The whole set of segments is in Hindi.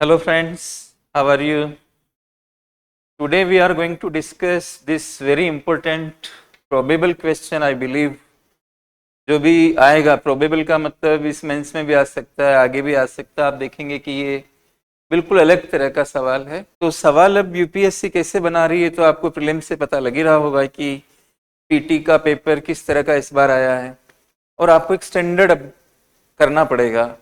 Hello friends, how are you? Today we are going to discuss this very important probable question I believe. जो भी आएगा probable का मतलब इस मेंस में भी आ सकता है, आगे भी आ सकता है। आप देखेंगे कि ये बिल्कुल अलग तरह का सवाल है। तो सवाल अब यूपीएससी कैसे बना रही है तो आपको प्रीलिम्स से पता लग ही रहा होगा कि पीटी का पेपर किस तरह का इस बार आया है और आपको एक स्टैंडर्ड अब करना पड़ेगा।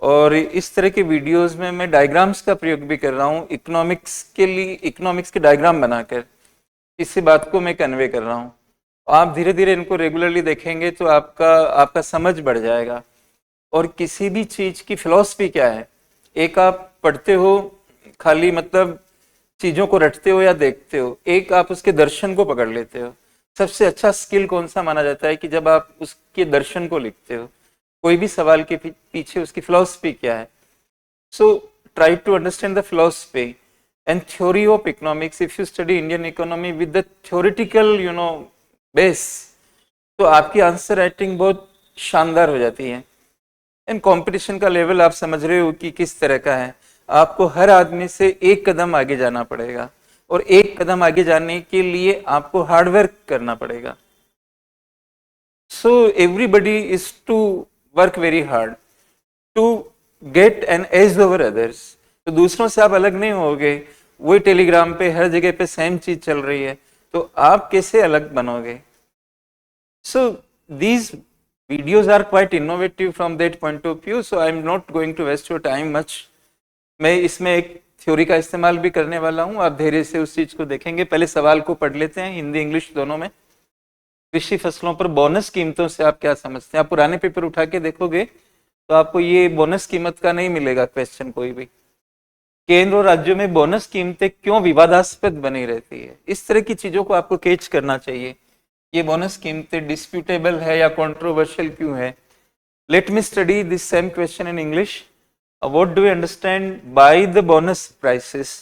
और इस तरह के वीडियोस में मैं डायग्राम्स का प्रयोग भी कर रहा हूँ इकोनॉमिक्स के लिए, इकोनॉमिक्स के डायग्राम बनाकर इसी बात को मैं कन्वे कर रहा हूँ। आप धीरे धीरे इनको रेगुलरली देखेंगे तो आपका समझ बढ़ जाएगा। और किसी भी चीज की फिलॉसफी क्या है, एक आप पढ़ते हो खाली मतलब चीजों को रटते हो या देखते हो, एक आप उसके दर्शन को पकड़ लेते हो। सबसे अच्छा स्किल कौन सा माना जाता है कि जब आप उसके दर्शन को लिखते हो, कोई भी सवाल के पीछे उसकी फिलॉसफी क्या है। So try to understand the philosophy and theory of economics. If you study Indian economy with the theoretical base, तो आपकी आंसर राइटिंग बहुत शानदार हो जाती है। एंड कंपटीशन का लेवल आप समझ रहे हो कि किस तरह का है। आपको हर आदमी से एक कदम आगे जाना पड़ेगा और एक कदम आगे जाने के लिए आपको हार्डवर्क करना पड़ेगा। So everybody is to work very hard to get an edge over others. तो दूसरों से आप अलग नहीं होगे। वही टेलीग्राम पे हर जगह पे सेम चीज चल रही है, तो आप कैसे अलग बनोगे। So these videos are quite innovative from that point of view, so I'm not going to waste your time much. मैं इसमें एक थ्योरी का इस्तेमाल भी करने वाला हूँ, आप धैर्य से उस चीज को देखेंगे। पहले सवाल को पढ़ लेते हैं हिंदी इंग्लिश दोनों में। कृषि फसलों पर बोनस कीमतों से आप क्या समझते हैं। आप पुराने पेपर उठा के देखोगे तो आपको ये बोनस कीमत का नहीं मिलेगा क्वेश्चन कोई भी। केंद्र और राज्यों में बोनस कीमतें क्यों विवादास्पद बनी रहती है, इस तरह की चीजों को आपको कैच करना चाहिए। ये बोनस कीमतें डिस्प्यूटेबल है या कंट्रोवर्शियल क्यों है। Let me study this same question in English. What do you understand by the bonus prices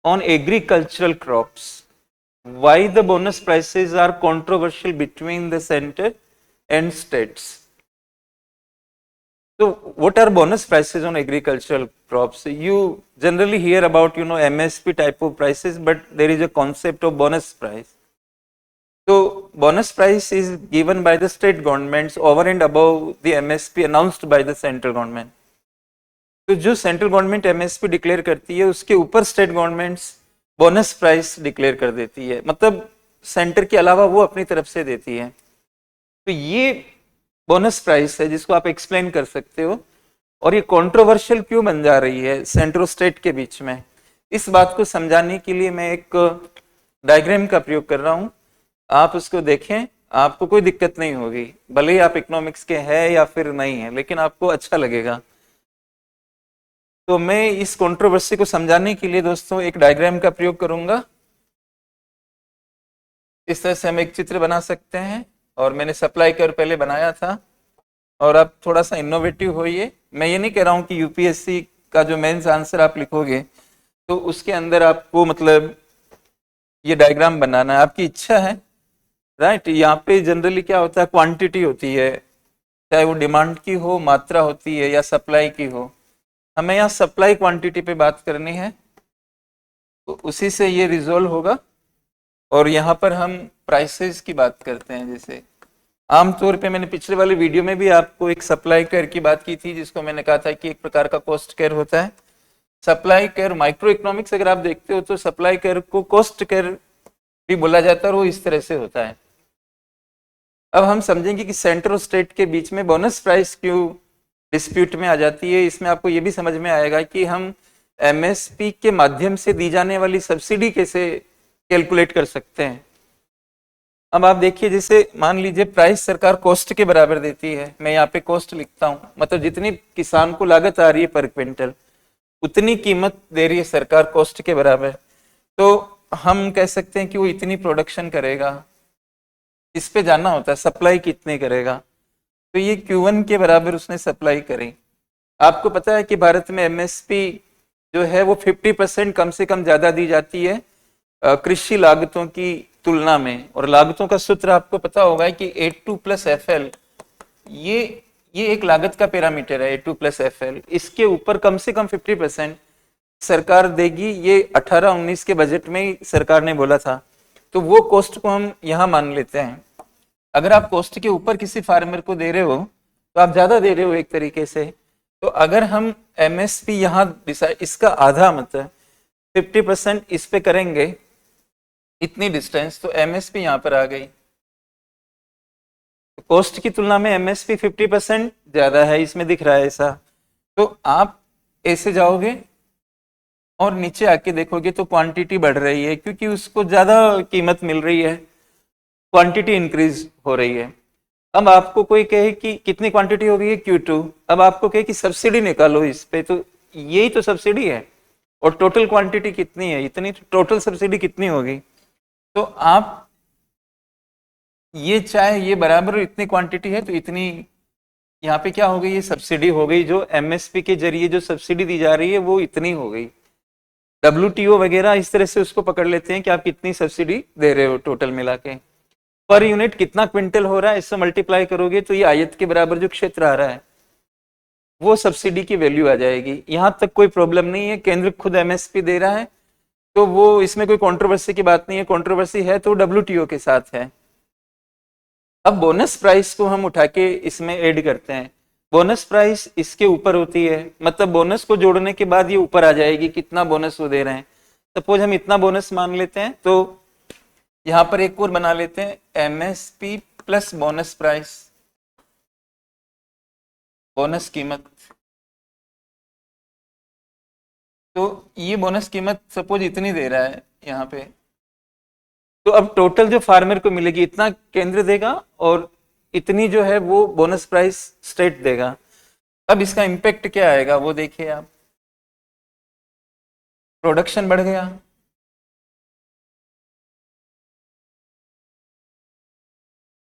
on agricultural crops. Why the bonus prices are controversial between the centre and states. So what are bonus prices on agricultural crops? You generally hear about MSP type of prices, but there is a concept of bonus price. So bonus price is given by the state governments over and above the MSP announced by the central government. तो जो सेंट्रल गवर्नमेंट MSP डिक्लेयर करती है उसके ऊपर state governments bonus price declare कर देती है, मतलब सेंटर के अलावा वो अपनी तरफ से देती है। तो ये बोनस प्राइस है जिसको आप एक्सप्लेन कर सकते हो। और ये कंट्रोवर्शियल क्यों बन जा रही है सेंटर और स्टेट के बीच में, इस बात को समझाने के लिए मैं एक डायग्राम का प्रयोग कर रहा हूं। आप उसको देखें, आपको कोई दिक्कत नहीं होगी, भले ही आप इकोनॉमिक्स के हैं या फिर नहीं है, लेकिन आपको अच्छा लगेगा। तो मैं इस कंट्रोवर्सी को समझाने के लिए दोस्तों एक डायग्राम का प्रयोग करूंगा। इस तरह से हम एक चित्र बना सकते हैं, और मैंने सप्लाई कर पहले बनाया था। और अब थोड़ा सा इनोवेटिव होइए। मैं ये नहीं कह रहा हूँ कि यूपीएससी का जो मेंस आंसर आप लिखोगे तो उसके अंदर आपको मतलब ये डायग्राम बनाना है, आपकी इच्छा है, राइट। यहाँ पे जनरली क्या होता है, क्वांटिटी होती है, चाहे वो डिमांड की हो, मात्रा होती है, या सप्लाई की हो। हमें यहाँ सप्लाई क्वांटिटी पे बात करनी है, तो उसी से ये रिजोल्व होगा। और यहाँ पर हम प्राइसेस की बात करते हैं। जैसे आमतौर पे मैंने पिछले वाले वीडियो में भी आपको एक सप्लाई केयर की बात की थी, जिसको मैंने कहा था कि एक प्रकार का कॉस्ट केयर होता है। सप्लाई केयर माइक्रो इकोनॉमिक्स अगर आप देखते हो तो सप्लाई केयर को कॉस्ट केयर भी बोला जाता है, और वो इस तरह से होता है। अब हम समझेंगे कि सेंटर और स्टेट के बीच में बोनस प्राइस क्यों डिस्प्यूट में आ जाती है। इसमें आपको ये भी समझ में आएगा कि हम MSP के माध्यम से दी जाने वाली सब्सिडी कैसे कैलकुलेट कर सकते हैं। अब आप देखिए, जैसे मान लीजिए प्राइस सरकार कॉस्ट के बराबर देती है। मैं यहाँ पे कॉस्ट लिखता हूँ, मतलब जितनी किसान को लागत आ रही है पर क्विंटल उतनी कीमत दे रही है सरकार कॉस्ट के बराबर। तो हम कह सकते हैं कि वो इतनी प्रोडक्शन करेगा, इस पे जानना होता है सप्लाई कितने करेगा। तो ये Q1 के बराबर उसने सप्लाई करी। आपको पता है कि भारत में MSP जो है वो 50% कम से कम ज्यादा दी जाती है कृषि लागतों की तुलना में। और लागतों का सूत्र आपको पता होगा कि A2 + FL, ये एक लागत का पैरामीटर है। A2 + FL, इसके ऊपर कम से कम 50% सरकार देगी, ये 18-19 के बजट में ही सरकार ने बोला था, तो वो कॉस्ट को हम यहाँ मान लेते हैं। अगर आप कॉस्ट के ऊपर किसी फार्मर को दे रहे हो तो आप ज्यादा दे रहे हो एक तरीके से। तो अगर हम एमएसपी यहाँ डिसाइड, इसका आधा मतलब 50% इस पे करेंगे, इतनी डिस्टेंस, तो एमएसपी यहाँ पर आ गई। कॉस्ट की तुलना में एमएसपी 50% ज्यादा है, इसमें दिख रहा है ऐसा। तो आप ऐसे जाओगे और नीचे आके देखोगे तो क्वांटिटी बढ़ रही है, क्योंकि उसको ज्यादा कीमत मिल रही है, क्वांटिटी इंक्रीज हो रही है। अब आपको कोई कहे कि कितनी क्वांटिटी हो गई है Q2, अब आपको कहे कि सब्सिडी निकालो इस पे, तो यही तो सब्सिडी है, और टोटल क्वांटिटी कितनी है, इतनी, टोटल सब्सिडी कितनी होगी। तो आप ये चाहे ये बराबर इतनी क्वांटिटी है तो इतनी, यहाँ पे क्या हो गई, ये सब्सिडी हो गई, जो एमएसपी के जरिए जो सब्सिडी दी जा रही है वो इतनी हो गई। WTO वगैरह इस तरह से उसको पकड़ लेते हैं कि आप कितनी सब्सिडी दे रहे हो टोटल मिला के, पर यूनिट कितना क्विंटल हो रहा है, इससे मल्टीप्लाई करोगे तो ये आयत के बराबर जो क्षेत्र आ रहा है वो सब्सिडी की वैल्यू आ जाएगी। यहां तक कोई प्रॉब्लम नहीं है, केंद्र खुद एमएसपी दे रहा है, तो वो इसमें कोई कंट्रोवर्सी की बात नहीं है। कंट्रोवर्सी है तो WTO के साथ है। अब बोनस प्राइस को हम उठा के इसमें ऐड करते हैं। बोनस प्राइस इसके ऊपर होती है, मतलब बोनस को जोड़ने के बाद ये ऊपर आ जाएगी कितना बोनस वो दे रहे हैं। सपोज हम इतना बोनस मान लेते हैं, तो यहां पर एक और बना लेते हैं, MSP plus bonus price, bonus कीमत। तो ये बोनस कीमत सपोज इतनी दे रहा है यहाँ पे, तो अब टोटल जो फार्मर को मिलेगी इतना केंद्र देगा और इतनी जो है वो बोनस प्राइस स्टेट देगा। अब इसका इम्पैक्ट क्या आएगा वो देखिए आप, प्रोडक्शन बढ़ गया,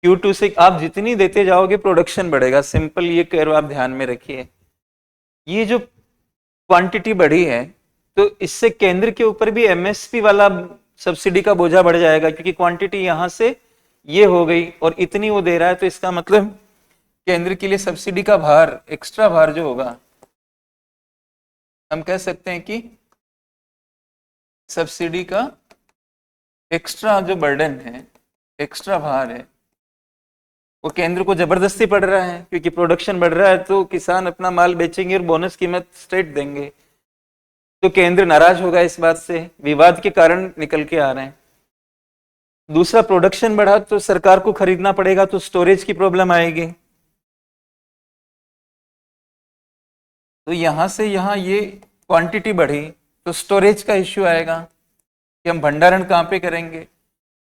Q2 से आप जितनी देते जाओगे प्रोडक्शन बढ़ेगा, सिंपल ये कर्व आप ध्यान में रखिए। ये जो क्वांटिटी बढ़ी है तो इससे केंद्र के ऊपर भी एमएसपी वाला सब्सिडी का बोझा बढ़ जाएगा, क्योंकि क्वांटिटी यहां से ये हो गई और इतनी वो दे रहा है, तो इसका मतलब केंद्र के लिए सब्सिडी का भार, एक्स्ट्रा भार जो होगा, हम कह सकते हैं कि सब्सिडी का एक्स्ट्रा जो बर्डन है, एक्स्ट्रा भार है, वो केंद्र को जबरदस्ती पड़ रहा है, क्योंकि प्रोडक्शन बढ़ रहा है तो किसान अपना माल बेचेंगे और बोनस कीमत स्टेट देंगे। तो केंद्र नाराज होगा इस बात से, विवाद के कारण निकल के आ रहे हैं। दूसरा, प्रोडक्शन बढ़ा तो सरकार को खरीदना पड़ेगा, तो स्टोरेज की प्रॉब्लम आएगी। तो यहां से यहां ये क्वांटिटी बढ़ी तो स्टोरेज का इश्यू आएगा कि हम भंडारण कहां पे करेंगे।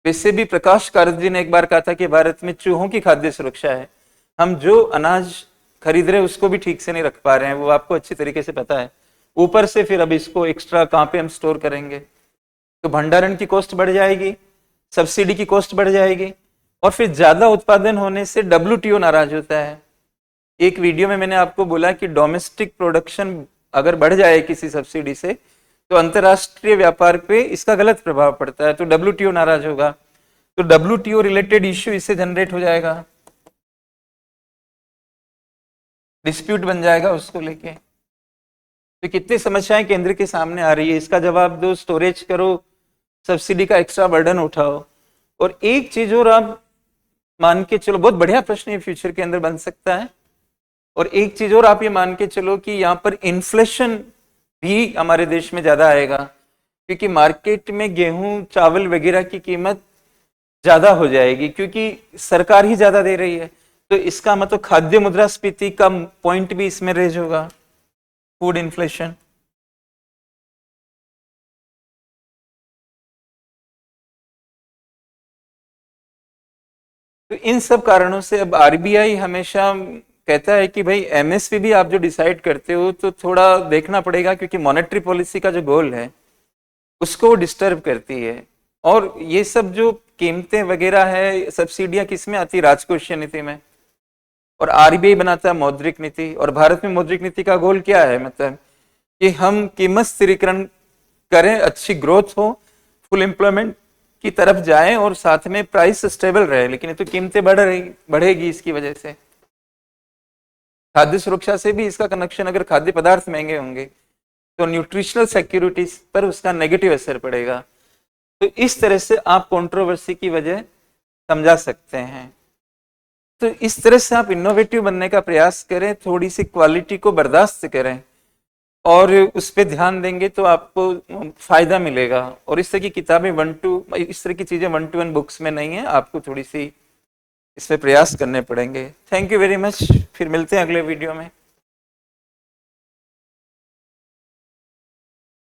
वैसे भी प्रकाश कारक जी ने एक बार कहा था कि भारत में चूहों की खाद्य सुरक्षा है, हम जो अनाज खरीद रहे हैं उसको भी ठीक से नहीं रख पा रहे हैं, वो आपको अच्छी तरीके से पता है। ऊपर से फिर अब इसको एक्स्ट्रा कहां पे हम स्टोर करेंगे, तो भंडारण की कॉस्ट बढ़ जाएगी, सब्सिडी की कॉस्ट बढ़ जाएगी, और फिर ज्यादा उत्पादन होने से WTO नाराज होता है। एक वीडियो में मैंने आपको बोला कि डोमेस्टिक प्रोडक्शन अगर बढ़ जाए किसी सब्सिडी से तो अंतरराष्ट्रीय व्यापार पे इसका गलत प्रभाव पड़ता है, तो WTO नाराज होगा, तो WTO रिलेटेड इश्यू इससे जनरेट हो जाएगा, डिस्प्यूट बन जाएगा उसको लेके। तो कितनी समस्याएं केंद्र के सामने आ रही है, इसका जवाब दो, स्टोरेज करो, सब्सिडी का एक्स्ट्रा बर्डन उठाओ। और एक चीज और आप मान के चलो, बहुत बढ़िया प्रश्न ये फ्यूचर के अंदर बन सकता है, और एक चीज और आप ये मान के चलो कि यहाँ पर इन्फ्लेशन भी हमारे देश में ज्यादा आएगा, क्योंकि मार्केट में गेहूं चावल वगैरह की कीमत ज्यादा हो जाएगी, क्योंकि सरकार ही ज्यादा दे रही है। तो इसका मतलब खाद्य मुद्रास्फीति का पॉइंट भी इसमें रेज होगा, फूड इन्फ्लेशन। तो इन सब कारणों से अब RBI हमेशा कहता है कि भाई MSP भी आप जो डिसाइड करते हो तो थोड़ा देखना पड़ेगा, क्योंकि मॉनेटरी पॉलिसी का जो गोल है उसको वो डिस्टर्ब करती है। और ये सब जो कीमतें वगैरह है, सब्सिडियां किस में आती है, राजकोषीय नीति में, और RBI बनाता है मौद्रिक नीति। और भारत में मौद्रिक नीति का गोल क्या है, मतलब कि हम कीमत स्थिरीकरण करें, अच्छी ग्रोथ हो, फुल एम्प्लॉयमेंट की तरफ जाएं और साथ में प्राइस स्टेबल रहे। लेकिन ये तो कीमतें बढ़ेगी इसकी वजह से। खाद्य सुरक्षा से भी इसका कनेक्शन, अगर खाद्य पदार्थ महंगे होंगे तो न्यूट्रिशनल सिक्योरिटीज पर उसका नेगेटिव असर पड़ेगा। तो इस तरह से आप कंट्रोवर्सी की वजह समझा सकते हैं। तो इस तरह से आप इनोवेटिव बनने का प्रयास करें, थोड़ी सी क्वालिटी को बर्दाश्त करें और उस पर ध्यान देंगे तो आपको फायदा मिलेगा। और इस तरह की किताबें इस तरह की चीजें 1-to-1 बुक्स में नहीं है, आपको थोड़ी सी इस पर प्रयास करने पड़ेंगे। थैंक यू वेरी मच, फिर मिलते हैं अगले वीडियो में।